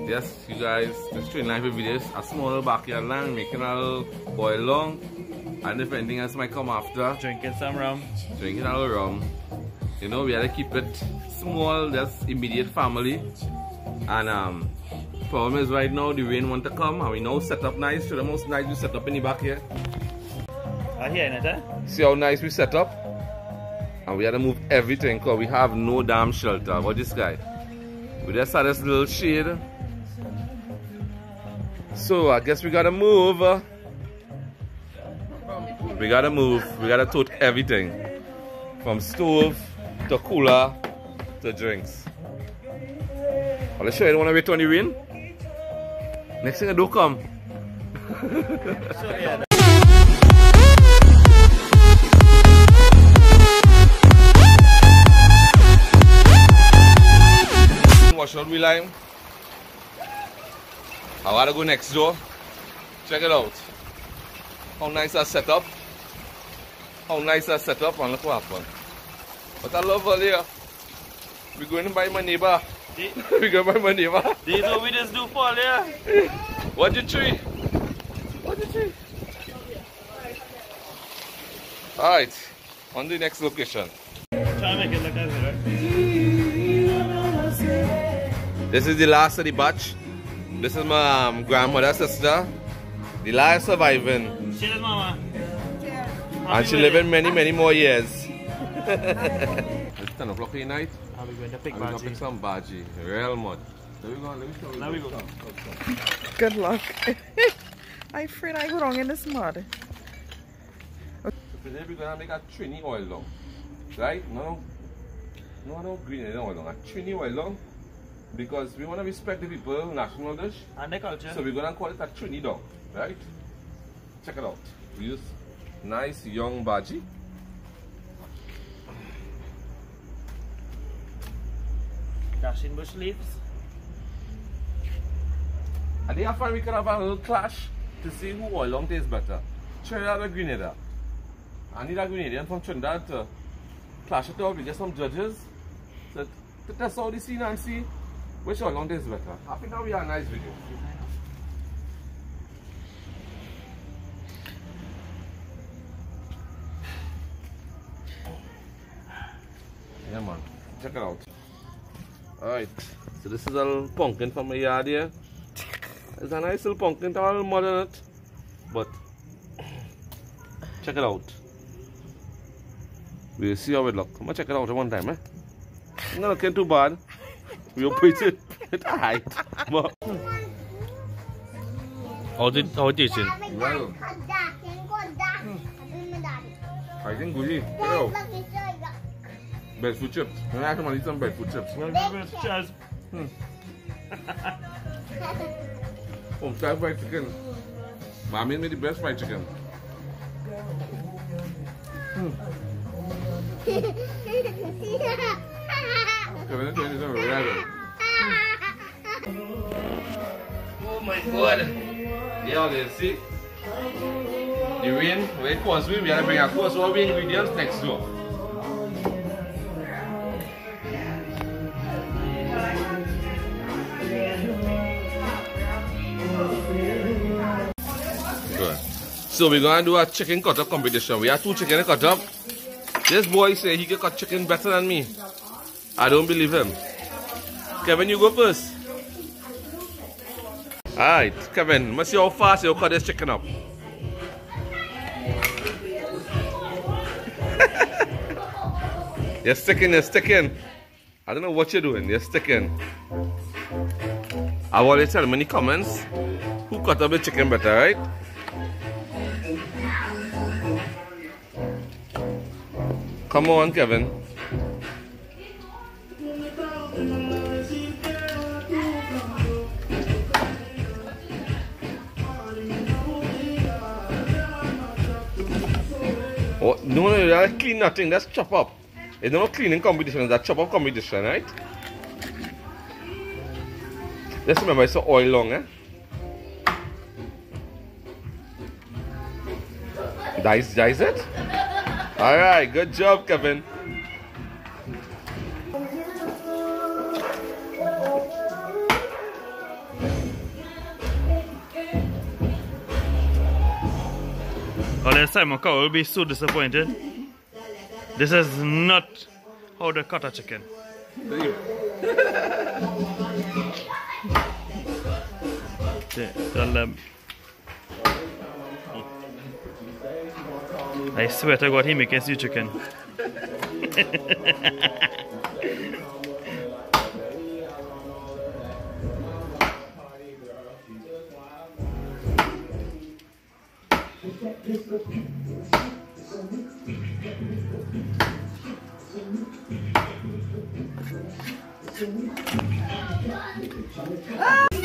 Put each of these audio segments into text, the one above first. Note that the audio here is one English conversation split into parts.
Yes, you guys, this Trini live videos, a small backyard land, making a little boil long, and if anything else might come after, drinking some rum. Drinking a little rum. You know, we had to keep it small, just immediate family. And problem is right now the rain want to come, and we now set up nice. So the most nice we set up in the back here. I hear it, eh? See how nice we set up? And we had to move everything because we have no damn shelter. What this guy? We just had this little shade. So I guess we gotta move. We gotta move. We gotta tote everything. From stove to cooler to drinks. I'll show you, don't wanna wait on the rain? Next thing I do come. So, yeah. Wash out we lime. I gotta go next door. Check it out. How nice that set up. How nice that set up, and look what happened. But I love earlier. We're going to buy my neighbor. We're going to buy my neighbor. This is what we just do for earlier. What the tree? What the tree? Alright, on the next location. Try to make it look as right? This is the last of the batch. This is my grandmother's sister. The last surviving. Cheers, mama. And she living many more years. It's 10 o'clock at night. Are we going to pick I'm going to pick some bhaji. Real mud. There we go. Let me show you. Now we go. Good luck. I'm afraid I go wrong in this mud. So today we're going to make a Trini oil long. Right? No green oil long. A Trini oil long. Because we want to respect the people, national dish. And the culture. So we're going to call it a Trini dog. Right? Check it out. We use nice young bhaji. Dashing bush leaves. And they find we can have a little clash to see who oil long tastes better. Trinidad or Grenada. I need a Grenadian from Trinidad to clash it out. We get some judges to test out the scene and see which oil long tastes better. I think that will be a nice video. Yeah man, check it out. Alright, so this is a little pumpkin from my yard here. It's a nice little pumpkin, it's a little mud in it. But check it out. We'll see how it looks. I'm gonna check it out one time, eh? It's not looking too bad. We'll put it alright. But How it tasting? well, I think good. Check it out. Breadfruit chips. I'm gonna actually eat some breadfruit chips. Cheers. Home-style fried chicken. Mommy made the best fried chicken. Oh my god! Yeah, let's see. The rain, when it pours, we have to bring a course all the ingredients next door. Good. So we're gonna do a chicken cut up competition. We have 2 chicken cut up. This boy say he can cut chicken better than me. I don't believe him. Kevin, you go first. Alright, Kevin, let's see how fast you cut this chicken up. You're sticking. I don't know what you're doing, you're sticking. I've always tell them in the comments who cut up the chicken better, right? Come on, Kevin. Oh, no, that's clean nothing, that's chop up. It's not cleaning competition, that's chop up competition, right? Just remember it's oil long, eh? Dice it? Alright, good job, Kevin. Unless Simon Cowell will be so disappointed. This is not how they cut a chicken. I swear to God, he making stew chicken.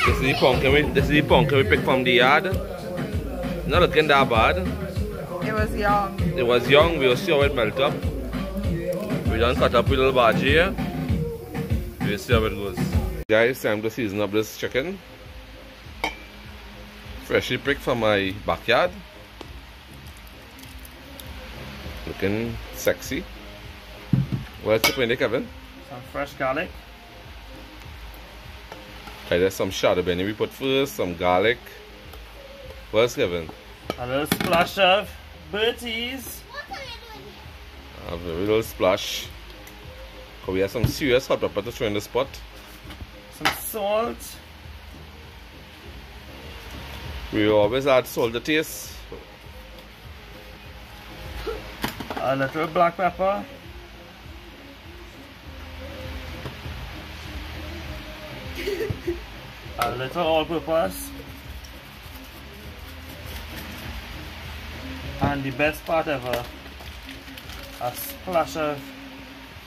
This is the pumpkin we picked from the yard. Not looking that bad. It was young. It was young, we'll see how it melt up. We done cut up a little bhaji here. We'll see how it goes. Guys, time to season up this chicken. Freshly picked from my backyard. Looking sexy. What's the point, Kevin? Some fresh garlic. Okay, there's some shado benny we put first, some garlic. What else, Kevin? A little splash of birdies. A very little splash. So we have some serious hot pepper to throw in the spot. Some salt. We always add salt to taste. A little black pepper. A little all-purpose. And the best part ever, a splash of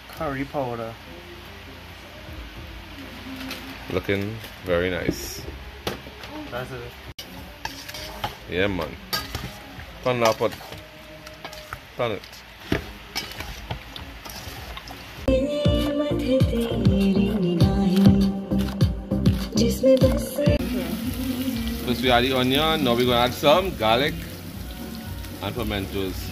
curry powder. Looking very nice. That's it. Yeah, man. Turn that pot. Turn it. First we add the onion, now we're going to add some garlic and pimentos.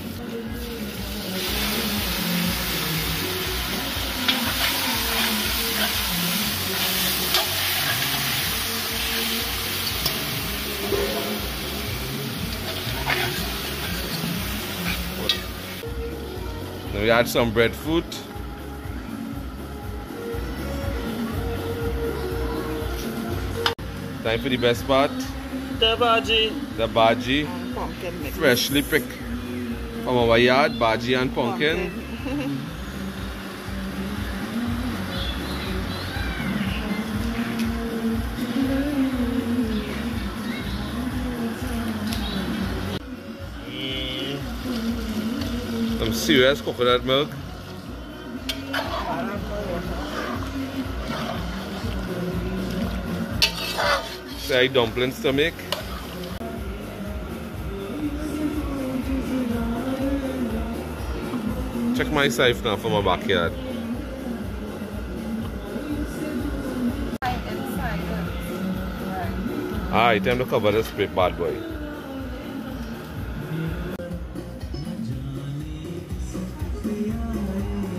Now we add some breadfruit. Time for the best part. The bhaji. The bhaji. Pumpkin mix. Freshly picked from our yard, bhaji and pumpkin. Some serious coconut milk. Side dumplings to make. Check my sieve now from my backyard. Alright, time to cover this bad boy.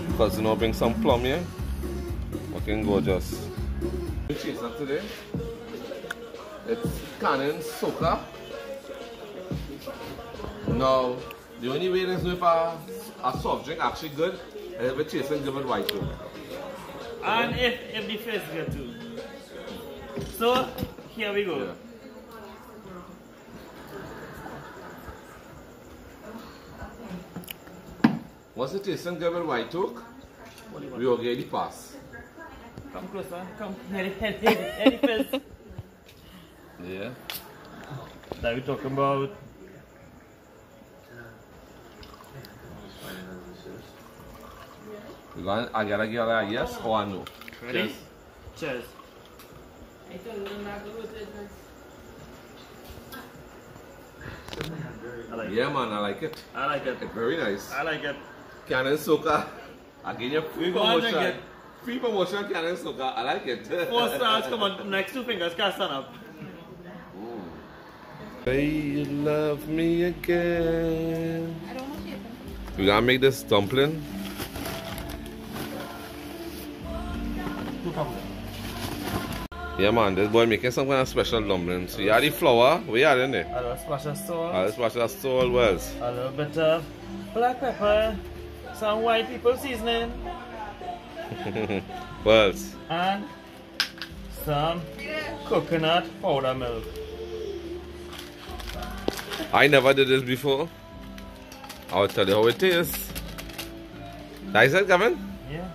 Because you know, bring some plum here. Looking gorgeous. Cheese up today. It's canning soca. Now, the only way is if a soft drink actually good is if it's chasing give it white too. And if the fish good too. So, here we go. Yeah. Once it tastes give it white took, we will get the pass. Come closer, come. Any fish. Yeah. That we're talking about. I gotta get a yes or a no. Ready? Cheers. I like Yeah, man, I like it. I like it. It's very nice. I like it. Cannon soca. Again, your free We go on and promotion. get- Free promotion, Cannon soca. I like it. 4 stars, come on, next 2 fingers, cast stand up. Say you love me again. We gotta make this dumpling. Yeah, man, this boy making some kind of special dumplings. So you have the flour, where you are in there? A little splash of salt. A little splash of salt, Wells. A little bit of black pepper. Some white people seasoning. Wells. And some coconut powder milk. I never did this before. I'll tell you how it tastes. Is it, Kevin? Yeah.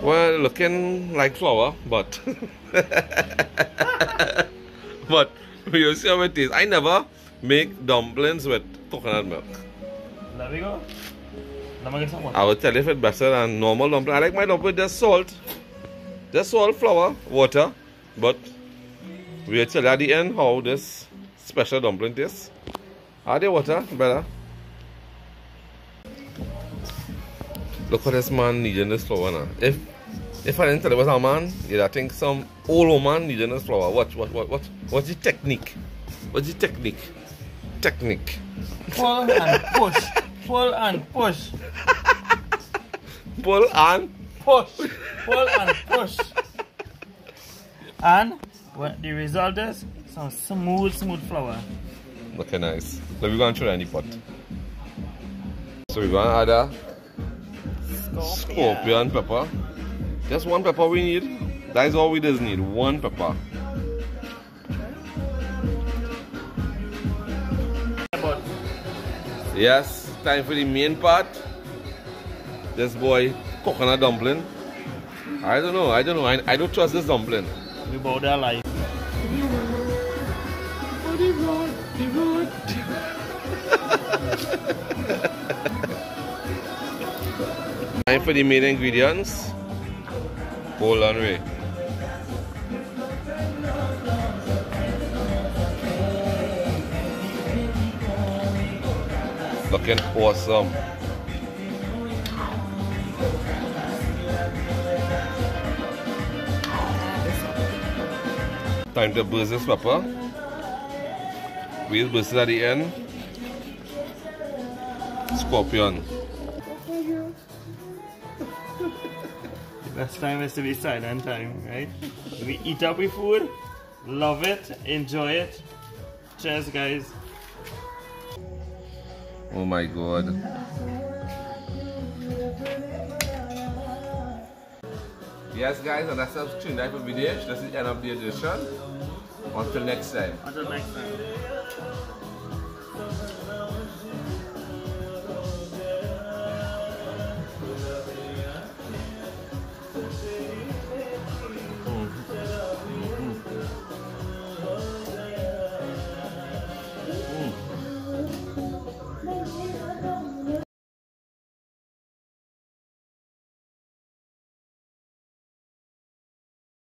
Well, looking like flour, but but we'll see how it tastes. I never make dumplings with coconut milk. There we go. Let me get some water. I will tell you if it's better than normal dumpling. I like my dumpling with just salt. Just salt, flour, water. But we'll tell you at the end how this special dumpling tastes. Add the water, better. Look what this man needing this flour now. If I didn't tell you about a man, you'd think some old man needing this flour. What's the technique? What's the technique? Technique. Pull and push. Pull and push. Pull and push. Pull and push. And what the result is some smooth flour. looking nice. So we're going to try any pot. So we're going to add a scorpion pepper. Just one pepper we need. That is all we just need. One pepper. Yes, time for the main part. This boy, coconut dumpling. I don't know. I don't trust this dumpling. We bow their life. Time for the main ingredients. Hold on, Ray. Looking awesome. Time to burst this pepper. We'll burst it at the end. Scorpion. The best time is to be silent time, right? We eat up with food, love it, enjoy it. Cheers, guys. Oh my god. Yes guys, and that's our Trinidad video. This is the end of the edition. Until next time. Until next time.